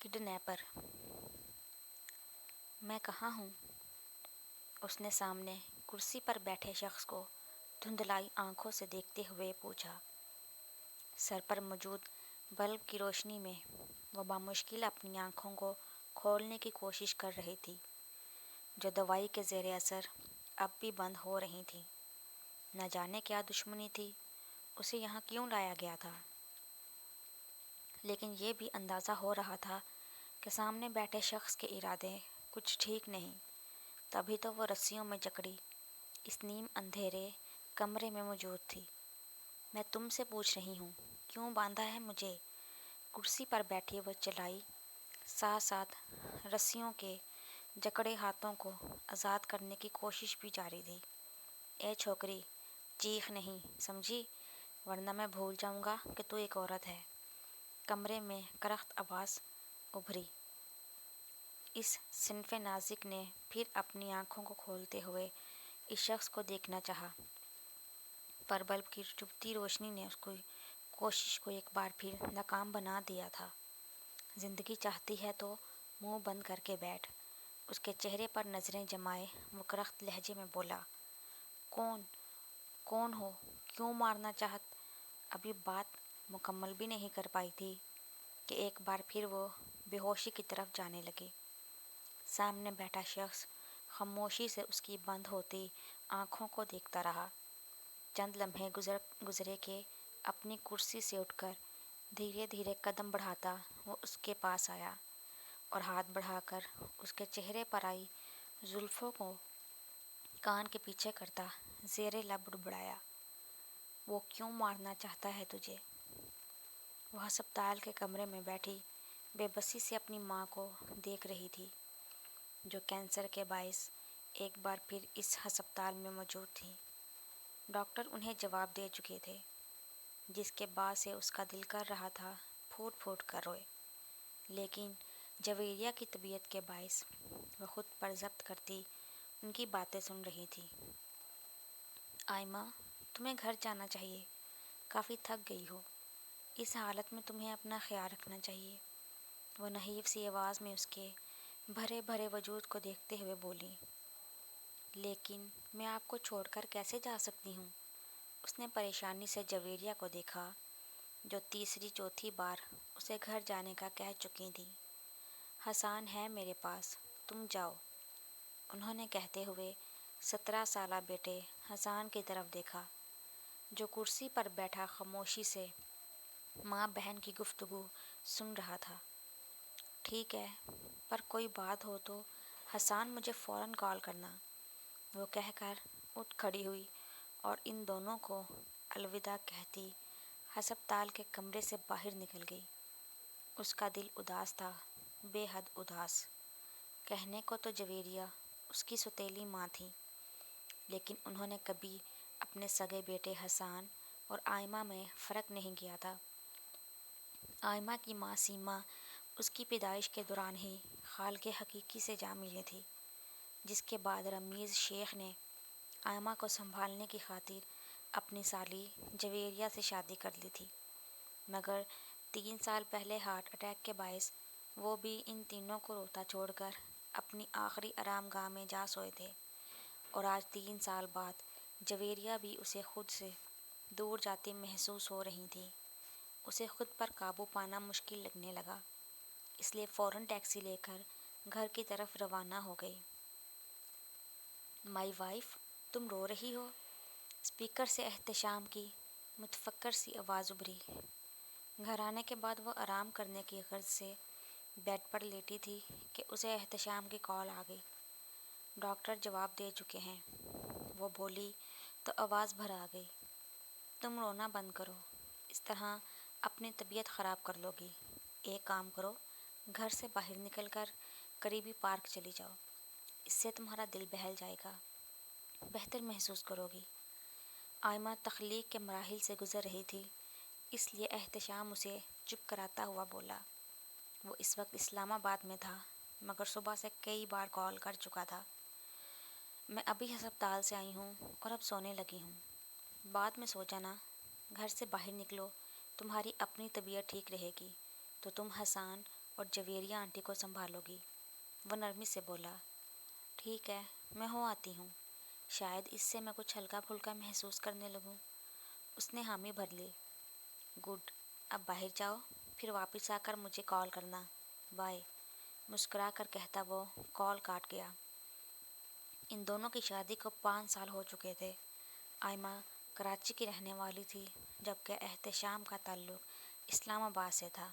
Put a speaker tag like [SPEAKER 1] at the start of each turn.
[SPEAKER 1] کڈنیپر۔ میں کہاں ہوں؟ اس نے سامنے کرسی پر بیٹھے شخص کو دھندلائی آنکھوں سے دیکھتے ہوئے پوچھا۔ سر پر موجود بلب کی روشنی میں وہ بامشکل اپنی آنکھوں کو کھولنے کی کوشش کر رہی تھی، جو دوائی کے زیر اثر اب بھی بند ہو رہی تھیں۔ نہ جانے کیا دشمنی تھی، اسے یہاں کیوں لایا گیا تھا؟ لیکن یہ بھی اندازہ ہو رہا تھا کہ سامنے بیٹھے شخص کے ارادے کچھ ٹھیک نہیں، تبھی تو وہ رسیوں میں جکڑی اس نیم اندھیرے کمرے میں موجود تھی۔ میں تم سے پوچھ رہی ہوں، کیوں باندھا ہے مجھے؟ کرسی پر بیٹھی وہ چلائی، ساتھ ساتھ رسیوں کے جکڑے ہاتھوں کو آزاد کرنے کی کوشش بھی جاری تھی۔ اے چھوکری، چیخ نہیں، سمجھی؟ ورنہ میں بھول جاؤں گا کہ تو ایک عورت ہے۔ کمرے میں کرخت آواز ابھری۔ اس صنف نازک نے پھر اپنی آنکھوں کو کھولتے ہوئے اس شخص کو دیکھنا چاہا، پر بلب کی چبھتی روشنی نے اس کی کوشش کو ایک بار پھر ناکام بنا دیا تھا۔ زندگی چاہتی ہے تو منہ بند کر کے بیٹھ۔ اس کے چہرے پر نظریں جمائے وہ کرخت لہجے میں بولا۔ کون ہو؟ کیوں مارنا چاہت؟ ابھی بات مکمل بھی نہیں کر پائی تھی کہ ایک بار پھر وہ بے ہوشی کی طرف جانے لگی۔ سامنے بیٹھا شخص خاموشی سے اس کی بند ہوتی آنکھوں کو دیکھتا رہا۔ چند لمحے گزرے کہ اپنی کرسی سے اٹھ کر دھیرے دھیرے قدم بڑھاتا وہ اس کے پاس آیا اور ہاتھ بڑھا کر اس کے چہرے پر آئی زلفوں کو کان کے پیچھے کرتا زیر لب بڑبڑایا۔ وہ کیوں مارنا چاہتا ہے تجھے؟ وہ ہسپتال کے کمرے میں بیٹھی بے بسی سے اپنی ماں کو دیکھ رہی تھی، جو کینسر کے باعث ایک بار پھر اس ہسپتال میں موجود تھی۔ ڈاکٹر انہیں جواب دے چکے تھے، جس کے بعد سے اس کا دل کر رہا تھا پھوٹ پھوٹ کر روئے، لیکن جویریہ کی طبیعت کے باعث وہ خود پر ضبط کرتی ان کی باتیں سن رہی تھی۔ آئمہ، تمہیں گھر جانا چاہیے، کافی تھک گئی ہو۔ اس حالت میں تمہیں اپنا خیال رکھنا چاہیے، وہ نحیف سی آواز میں اس کے بھرے بھرے وجود کو دیکھتے ہوئے بولی۔ لیکن میں آپ کو چھوڑ کر کیسے جا سکتی ہوں؟ اس نے پریشانی سے جویریہ کو دیکھا، جو تیسری چوتھی بار اسے گھر جانے کا کہہ چکی تھی۔ حسان ہے میرے پاس، تم جاؤ۔ انہوں نے کہتے ہوئے 17 سالہ بیٹے حسان کی طرف دیکھا، جو کرسی پر بیٹھا خاموشی سے ماں بہن کی گفتگو سن رہا تھا۔ ٹھیک ہے، پر کوئی بات ہو تو حسان مجھے فوراً کال کرنا، وہ کہہ کر اٹھ کھڑی ہوئی اور ان دونوں کو الوداع کہتی ہسپتال کے کمرے سے باہر نکل گئی۔ اس کا دل اداس تھا، بے حد اداس۔ کہنے کو تو جویریہ اس کی سوتیلی ماں تھی، لیکن انہوں نے کبھی اپنے سگے بیٹے حسان اور آئمہ میں فرق نہیں کیا تھا۔ آئمہ کی ماں سیما اس کی پیدائش کے دوران ہی خالق حقیقی سے جا ملی تھی، جس کے بعد رمیز شیخ نے آئمہ کو سنبھالنے کی خاطر اپنی سالی جویریہ سے شادی کر لی تھی، مگر 3 سال پہلے ہارٹ اٹیک کے باعث وہ بھی ان تینوں کو روتا چھوڑ کر اپنی آخری آرام گاہ میں جا سوئے تھے، اور آج 3 سال بعد جویریہ بھی اسے خود سے دور جاتی محسوس ہو رہی تھی۔ اسے خود پر قابو پانا مشکل لگنے لگا، اس لیے فوراً ٹیکسی لے کر گھر کی طرف روانہ ہو گئی۔ مائی وائف، تم رو رہی ہو؟ اسپیکر سے احتشام کی متفکر سی آواز ابھری۔ گھر آنے کے بعد وہ آرام کرنے کی غرض سے بیڈ پر لیٹی تھی کہ اسے احتشام کی کال آ گئی۔ ڈاکٹر جواب دے چکے ہیں، وہ بولی تو آواز بھر آ گئی۔ تم رونا بند کرو، اس طرح اپنی طبیعت خراب کر لو گی۔ ایک کام کرو، گھر سے باہر نکل کر قریبی پارک چلی جاؤ، اس سے تمہارا دل بہل جائے گا، بہتر محسوس کرو گی۔ آئمہ تخلیق کے مراحل سے گزر رہی تھی، اس لیے احتشام اسے چپ کراتا ہوا بولا۔ وہ اس وقت اسلام آباد میں تھا، مگر صبح سے کئی بار کال کر چکا تھا۔ میں ابھی ہسپتال سے آئی ہوں اور اب سونے لگی ہوں، بعد میں سو جانا۔ گھر سے باہر نکلو، تمہاری اپنی طبیعت ٹھیک رہے گی تو تم حسان اور جویریہ آنٹی کو سنبھالو گی۔ وہ نرمی سے بولا، ٹھیک ہے، میں ہو آتی ہوں، شاید اس سے میں کچھ ہلکا پھلکا محسوس کرنے لگوں۔ اس نے حامی بھر لی۔ گڈ، اب باہر جاؤ، پھر واپس آ کر مجھے کال کرنا، بائے، مسکرا کر کہتا وہ کال کاٹ گیا۔ ان دونوں کی شادی کو 5 سال ہو چکے تھے۔ آئمہ کراچی کی رہنے والی تھی، جبکہ احتشام کا تعلق اسلام آباد سے تھا۔